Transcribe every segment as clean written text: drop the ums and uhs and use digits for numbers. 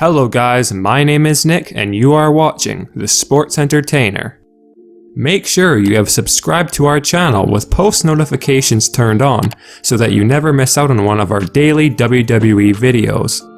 Hello guys, my name is Nick and you are watching The Sports Entertainer. Make sure you have subscribed to our channel with post notifications turned on so that you never miss out on one of our daily WWE videos.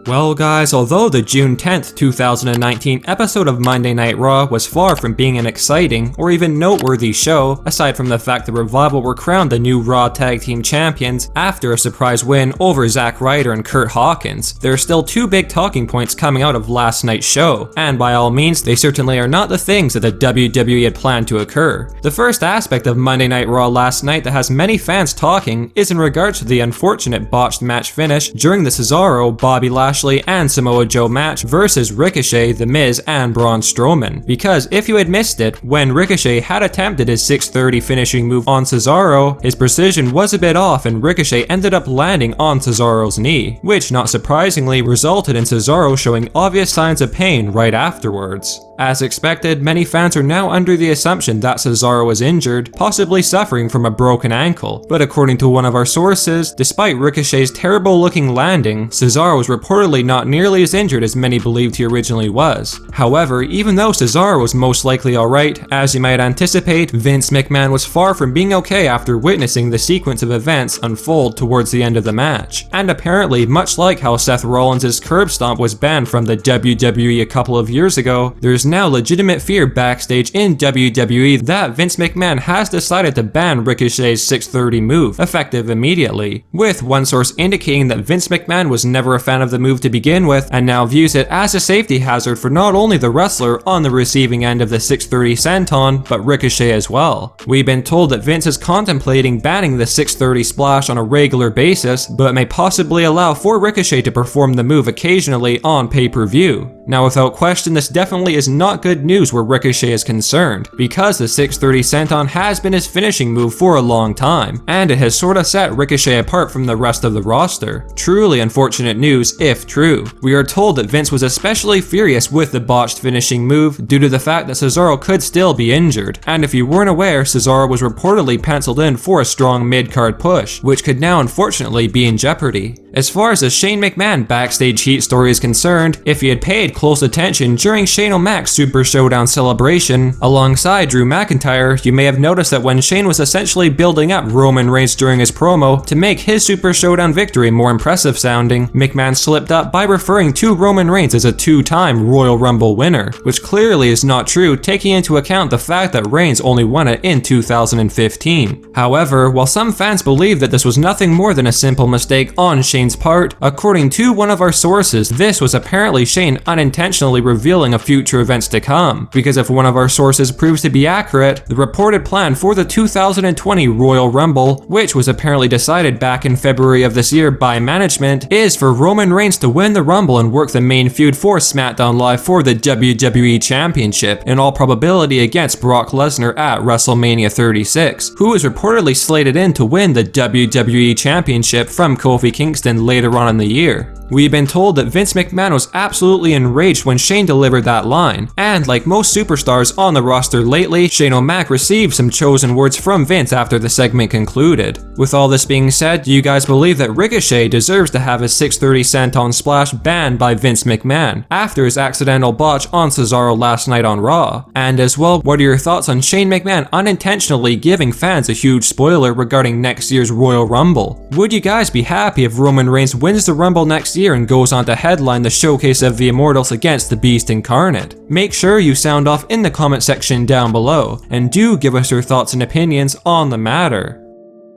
Well guys, although the June 10th, 2019 episode of Monday Night Raw was far from being an exciting or even noteworthy show, aside from the fact the Revival were crowned the new Raw Tag Team Champions after a surprise win over Zack, Ryder and Curt Hawkins, there are still two big talking points coming out of last night's show, and by all means they certainly are not the things that the WWE had planned to occur. The first aspect of Monday Night Raw last night that has many fans talking is in regards to the unfortunate botched match finish during the Cesaro, Bobby Lashley and Samoa Joe match versus Ricochet, The Miz and Braun Strowman. Because if you had missed it, when Ricochet had attempted his 630 finishing move on Cesaro, his precision was a bit off and Ricochet ended up landing on Cesaro's knee, which not surprisingly resulted in Cesaro showing obvious signs of pain right afterwards. As expected, many fans are now under the assumption that Cesaro was injured, possibly suffering from a broken ankle, but according to one of our sources, despite Ricochet's terrible looking landing, Cesaro was reportedly not nearly as injured as many believed he originally was. However, even though Cesaro was most likely alright, as you might anticipate, Vince McMahon was far from being okay after witnessing the sequence of events unfold towards the end of the match. And apparently, much like how Seth Rollins' curb stomp was banned from the WWE a couple of years ago, there's now legitimate fear backstage in WWE that Vince McMahon has decided to ban Ricochet's 630 move, effective immediately, with one source indicating that Vince McMahon was never a fan of the move to begin with and now views it as a safety hazard for not only the wrestler on the receiving end of the 630 senton, but Ricochet as well. We've been told that Vince is contemplating banning the 630 splash on a regular basis, but may possibly allow for Ricochet to perform the move occasionally on pay-per-view. Now without question, this definitely is not good news where Ricochet is concerned, because the 630 senton has been his finishing move for a long time, and it has sorta set Ricochet apart from the rest of the roster. Truly unfortunate news if true. We are told that Vince was especially furious with the botched finishing move due to the fact that Cesaro could still be injured, and if you weren't aware, Cesaro was reportedly penciled in for a strong mid-card push, which could now unfortunately be in jeopardy. As far as the Shane McMahon backstage heat story is concerned, if you had paid close attention during Shane O'Mac's Super Showdown celebration alongside Drew McIntyre, you may have noticed that when Shane was essentially building up Roman Reigns during his promo to make his Super Showdown victory more impressive sounding, McMahon slipped up by referring to Roman Reigns as a two-time Royal Rumble winner, which clearly is not true taking into account the fact that Reigns only won it in 2015. However, while some fans believe that this was nothing more than a simple mistake on Shane's part, according to one of our sources, this was apparently Shane unintentionally revealing a future events to come, because if one of our sources proves to be accurate, the reported plan for the 2020 Royal Rumble, which was apparently decided back in February of this year by management, is for Roman Reigns to win the Rumble and work the main feud for SmackDown Live for the WWE Championship, in all probability against Brock Lesnar at WrestleMania 36, who is reportedly slated in to win the WWE Championship from Kofi Kingston later on in the year. We've been told that Vince McMahon was absolutely enraged when Shane delivered that line, and like most superstars on the roster lately, Shane O'Mac received some chosen words from Vince after the segment concluded. With all this being said, do you guys believe that Ricochet deserves to have his 630 senton splash banned by Vince McMahon after his accidental botch on Cesaro last night on Raw? And as well, what are your thoughts on Shane McMahon unintentionally giving fans a huge spoiler regarding next year's Royal Rumble? Would you guys be happy if Roman Reigns wins the Rumble next year and goes on to headline the Showcase of the Immortals against the Beast Incarnate? Make sure you sound off in the comment section down below, and do give us your thoughts and opinions on the matter.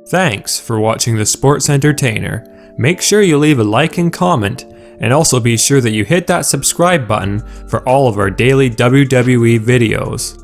Thanks for watching The Sports Entertainer. Make sure you leave a like and comment, and also be sure that you hit that subscribe button for all of our daily WWE videos.